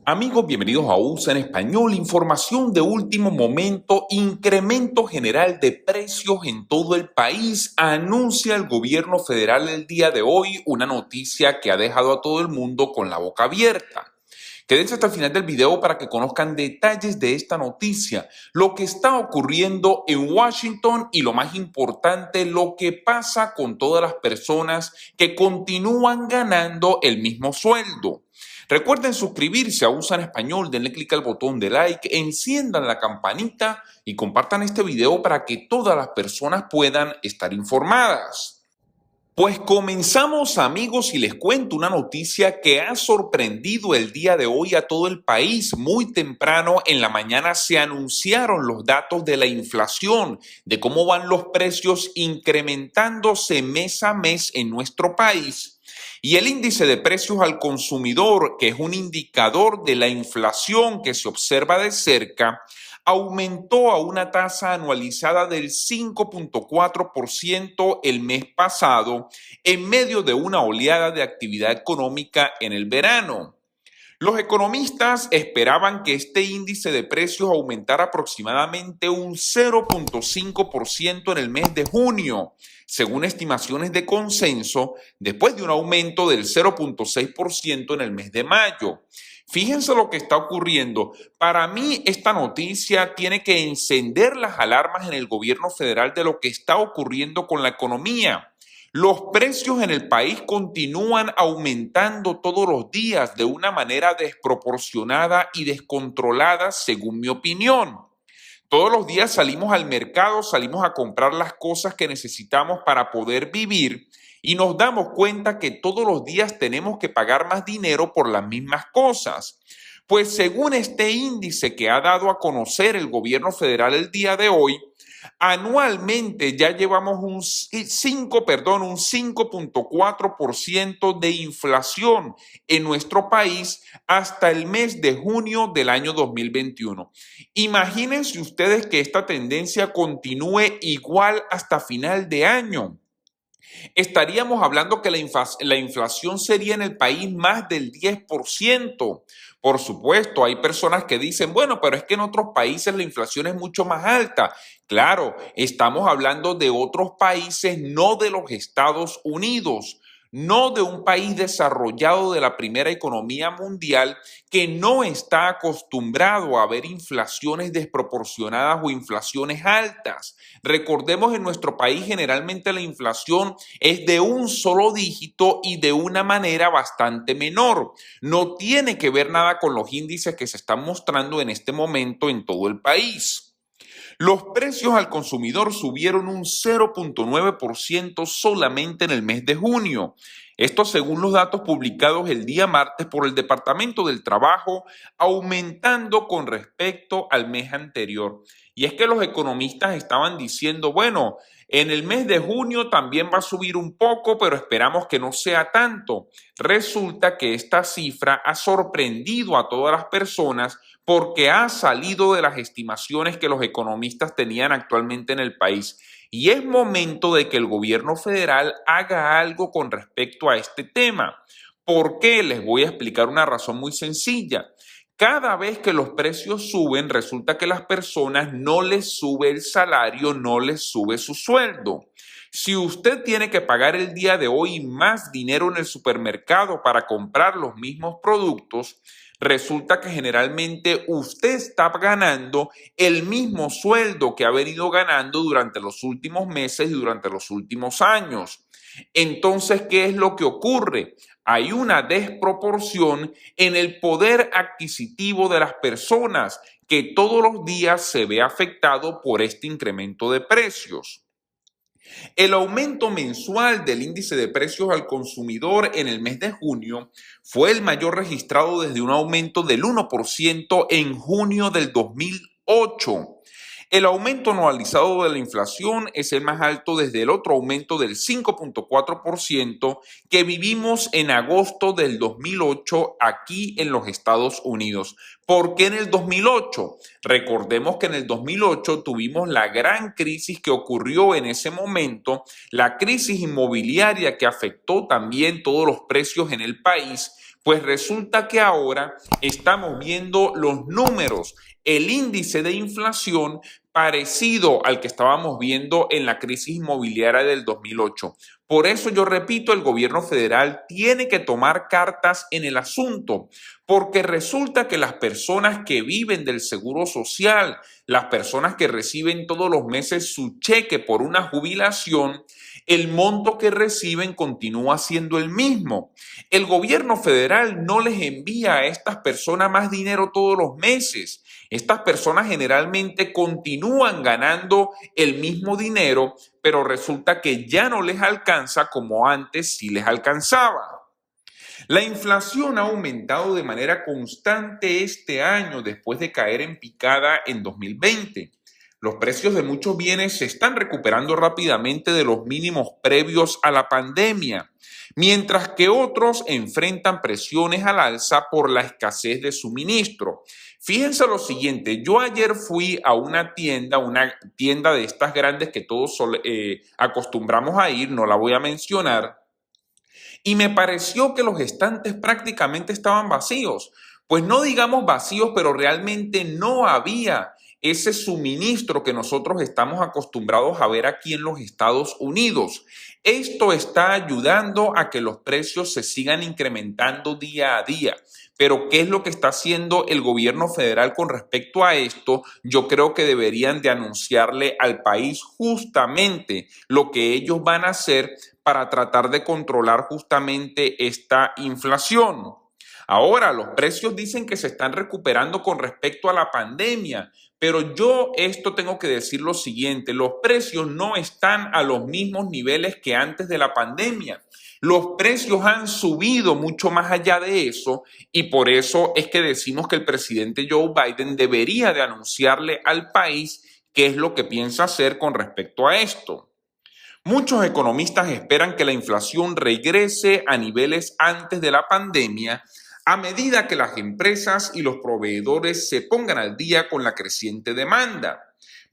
Amigos, bienvenidos a USA en Español, información de último momento, incremento general de precios en todo el país, anuncia el gobierno federal el día de hoy, una noticia que ha dejado a todo el mundo con la boca abierta. Quédense hasta el final del video para que conozcan detalles de esta noticia, lo que está ocurriendo en Washington y lo más importante, lo que pasa con todas las personas que continúan ganando el mismo sueldo. Recuerden suscribirse a USA en Español, denle clic al botón de like, enciendan la campanita y compartan este video para que todas las personas puedan estar informadas. Pues comenzamos, amigos, y les cuento una noticia que ha sorprendido el día de hoy a todo el país. Muy temprano en la mañana se anunciaron los datos de la inflación, de cómo van los precios incrementándose mes a mes en nuestro país. Y el índice de precios al consumidor, que es un indicador de la inflación que se observa de cerca, aumentó a una tasa anualizada del 5.4% el mes pasado, en medio de una oleada de actividad económica en el verano. Los economistas esperaban que este índice de precios aumentara aproximadamente un 0.5% en el mes de junio, según estimaciones de consenso, después de un aumento del 0.6% en el mes de mayo. Fíjense lo que está ocurriendo. Para mí, esta noticia tiene que encender las alarmas en el gobierno federal de lo que está ocurriendo con la economía. Los precios en el país continúan aumentando todos los días de una manera desproporcionada y descontrolada, según mi opinión. Todos los días salimos al mercado, salimos a comprar las cosas que necesitamos para poder vivir y nos damos cuenta que todos los días tenemos que pagar más dinero por las mismas cosas. Pues según este índice que ha dado a conocer el gobierno federal el día de hoy, anualmente ya llevamos un 5.4% de inflación en nuestro país hasta el mes de junio del año 2021. Imagínense ustedes que esta tendencia continúe igual hasta final de año. Estaríamos hablando que la inflación sería en el país más del 10%. Por supuesto, hay personas que dicen, bueno, pero es que en otros países la inflación es mucho más alta. Claro, estamos hablando de otros países, no de los Estados Unidos, no de un país desarrollado de la primera economía mundial que no está acostumbrado a ver inflaciones desproporcionadas o inflaciones altas. Recordemos, en nuestro país generalmente la inflación es de un solo dígito y de una manera bastante menor. No tiene que ver nada con los índices que se están mostrando en este momento en todo el país. Los precios al consumidor subieron un 0.9% solamente en el mes de junio. Esto según los datos publicados el día martes por el Departamento del Trabajo, aumentando con respecto al mes anterior. Y es que los economistas estaban diciendo, bueno, en el mes de junio también va a subir un poco, pero esperamos que no sea tanto. Resulta que esta cifra ha sorprendido a todas las personas porque ha salido de las estimaciones que los economistas tenían actualmente en el país. Y es momento de que el gobierno federal haga algo con respecto a este tema. ¿Por qué? Les voy a explicar una razón muy sencilla. Cada vez que los precios suben, resulta que a las personas no les sube el salario, no les sube su sueldo. Si usted tiene que pagar el día de hoy más dinero en el supermercado para comprar los mismos productos, resulta que generalmente usted está ganando el mismo sueldo que ha venido ganando durante los últimos meses y durante los últimos años. Entonces, ¿qué es lo que ocurre? Hay una desproporción en el poder adquisitivo de las personas que todos los días se ve afectado por este incremento de precios. El aumento mensual del índice de precios al consumidor en el mes de junio fue el mayor registrado desde un aumento del 1% en junio del 2008. El aumento anualizado de la inflación es el más alto desde el otro aumento del 5.4% que vivimos en agosto del 2008 aquí en los Estados Unidos. ¿Por qué en el 2008? Recordemos que en el 2008 tuvimos la gran crisis que ocurrió en ese momento, la crisis inmobiliaria que afectó también todos los precios en el país, Pues resulta que ahora estamos viendo los números, el índice de inflación parecido al que estábamos viendo en la crisis inmobiliaria del 2008. Por eso yo repito, el gobierno federal tiene que tomar cartas en el asunto, porque resulta que las personas que viven del seguro social, las personas que reciben todos los meses su cheque por una jubilación, el monto que reciben continúa siendo el mismo. El gobierno federal no les envía a estas personas más dinero todos los meses. Estas personas generalmente continúan ganando el mismo dinero, pero resulta que ya no les alcanza como antes sí les alcanzaba. La inflación ha aumentado de manera constante este año después de caer en picada en 2020. Los precios de muchos bienes se están recuperando rápidamente de los mínimos previos a la pandemia, mientras que otros enfrentan presiones al alza por la escasez de suministro. Fíjense lo siguiente, yo ayer fui a una tienda de estas grandes que todos acostumbramos a ir, no la voy a mencionar, y me pareció que los estantes prácticamente estaban vacíos. Pues no digamos vacíos, pero realmente no había ese suministro que nosotros estamos acostumbrados a ver aquí en los Estados Unidos. Esto está ayudando a que los precios se sigan incrementando día a día. Pero ¿qué es lo que está haciendo el gobierno federal con respecto a esto? Yo creo que deberían de anunciarle al país justamente lo que ellos van a hacer para tratar de controlar justamente esta inflación. Ahora, los precios dicen que se están recuperando con respecto a la pandemia, pero yo esto tengo que decir lo siguiente, los precios no están a los mismos niveles que antes de la pandemia. Los precios han subido mucho más allá de eso y por eso es que decimos que el presidente Joe Biden debería de anunciarle al país qué es lo que piensa hacer con respecto a esto. Muchos economistas esperan que la inflación regrese a niveles antes de la pandemia a medida que las empresas y los proveedores se pongan al día con la creciente demanda.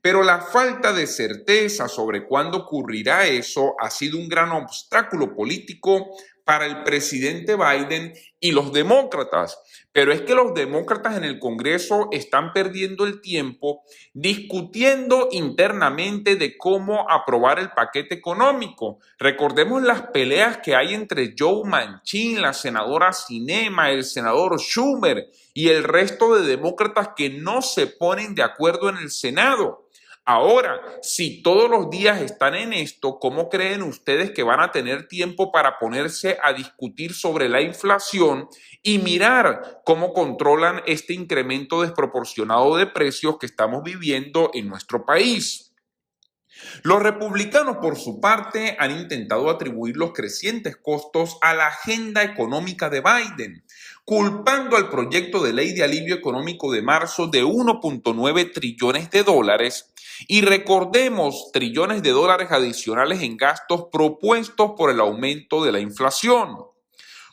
Pero la falta de certeza sobre cuándo ocurrirá eso ha sido un gran obstáculo político para el presidente Biden y los demócratas. Pero es que los demócratas en el Congreso están perdiendo el tiempo discutiendo internamente de cómo aprobar el paquete económico. Recordemos las peleas que hay entre Joe Manchin, la senadora Sinema, el senador Schumer y el resto de demócratas que no se ponen de acuerdo en el Senado. Ahora, si todos los días están en esto, ¿cómo creen ustedes que van a tener tiempo para ponerse a discutir sobre la inflación y mirar cómo controlan este incremento desproporcionado de precios que estamos viviendo en nuestro país? Los republicanos, por su parte, han intentado atribuir los crecientes costos a la agenda económica de Biden, culpando al proyecto de ley de alivio económico de marzo de 1.9 trillones de dólares y recordemos trillones de dólares adicionales en gastos propuestos por el aumento de la inflación.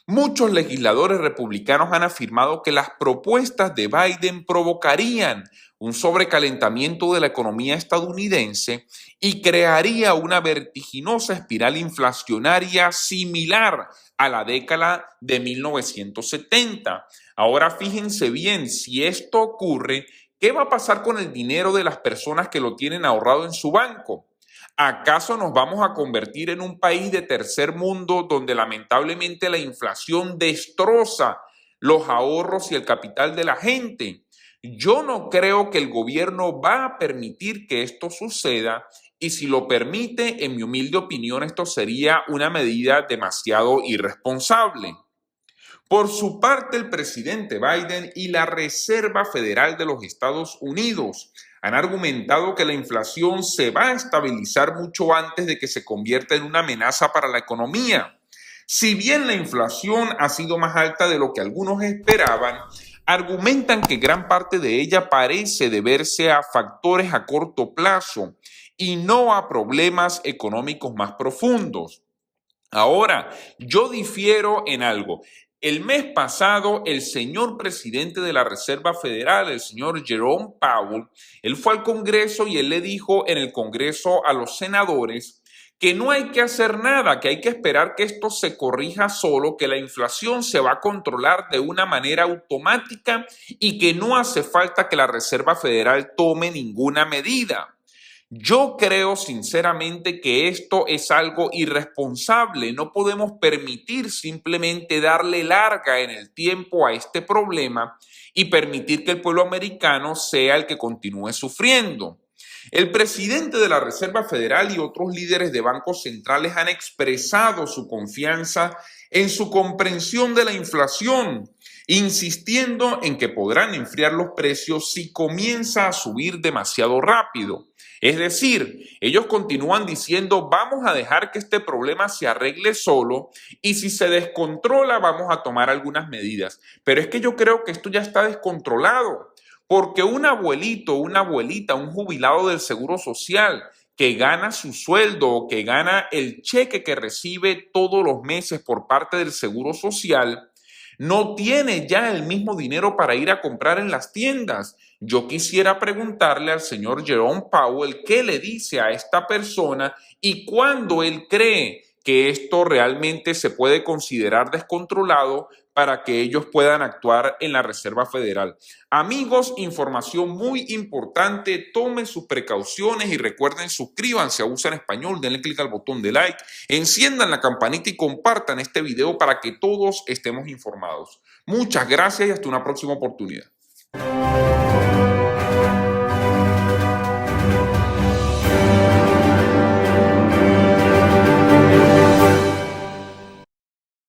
Muchos legisladores republicanos han afirmado que las propuestas de Biden provocarían un sobrecalentamiento de la economía estadounidense y crearía una vertiginosa espiral inflacionaria similar a la década de 1970. Ahora fíjense bien, si esto ocurre, ¿qué va a pasar con el dinero de las personas que lo tienen ahorrado en su banco? ¿Acaso nos vamos a convertir en un país de tercer mundo donde lamentablemente la inflación destroza los ahorros y el capital de la gente? Yo no creo que el gobierno va a permitir que esto suceda y si lo permite, en mi humilde opinión, esto sería una medida demasiado irresponsable. Por su parte, el presidente Biden y la Reserva Federal de los Estados Unidos han argumentado que la inflación se va a estabilizar mucho antes de que se convierta en una amenaza para la economía. Si bien la inflación ha sido más alta de lo que algunos esperaban, argumentan que gran parte de ella parece deberse a factores a corto plazo y no a problemas económicos más profundos. Ahora, yo difiero en algo. El mes pasado, el señor presidente de la Reserva Federal, el señor Jerome Powell, él fue al Congreso y él le dijo en el Congreso a los senadores que no hay que hacer nada, que hay que esperar que esto se corrija solo, que la inflación se va a controlar de una manera automática y que no hace falta que la Reserva Federal tome ninguna medida. Yo creo sinceramente que esto es algo irresponsable. No podemos permitir simplemente darle larga en el tiempo a este problema y permitir que el pueblo americano sea el que continúe sufriendo. El presidente de la Reserva Federal y otros líderes de bancos centrales han expresado su confianza en su comprensión de la inflación, insistiendo en que podrán enfriar los precios si comienza a subir demasiado rápido. Es decir, ellos continúan diciendo vamos a dejar que este problema se arregle solo y si se descontrola vamos a tomar algunas medidas. Pero es que yo creo que esto ya está descontrolado, porque un abuelito, una abuelita, un jubilado del Seguro Social que gana su sueldo o que gana el cheque que recibe todos los meses por parte del Seguro Social, no tiene ya el mismo dinero para ir a comprar en las tiendas. Yo quisiera preguntarle al señor Jerome Powell qué le dice a esta persona y cuándo él cree que esto realmente se puede considerar descontrolado para que ellos puedan actuar en la Reserva Federal. Amigos, información muy importante, tomen sus precauciones y recuerden suscríbanse a USA en Español, denle clic al botón de like, enciendan la campanita y compartan este video para que todos estemos informados. Muchas gracias y hasta una próxima oportunidad.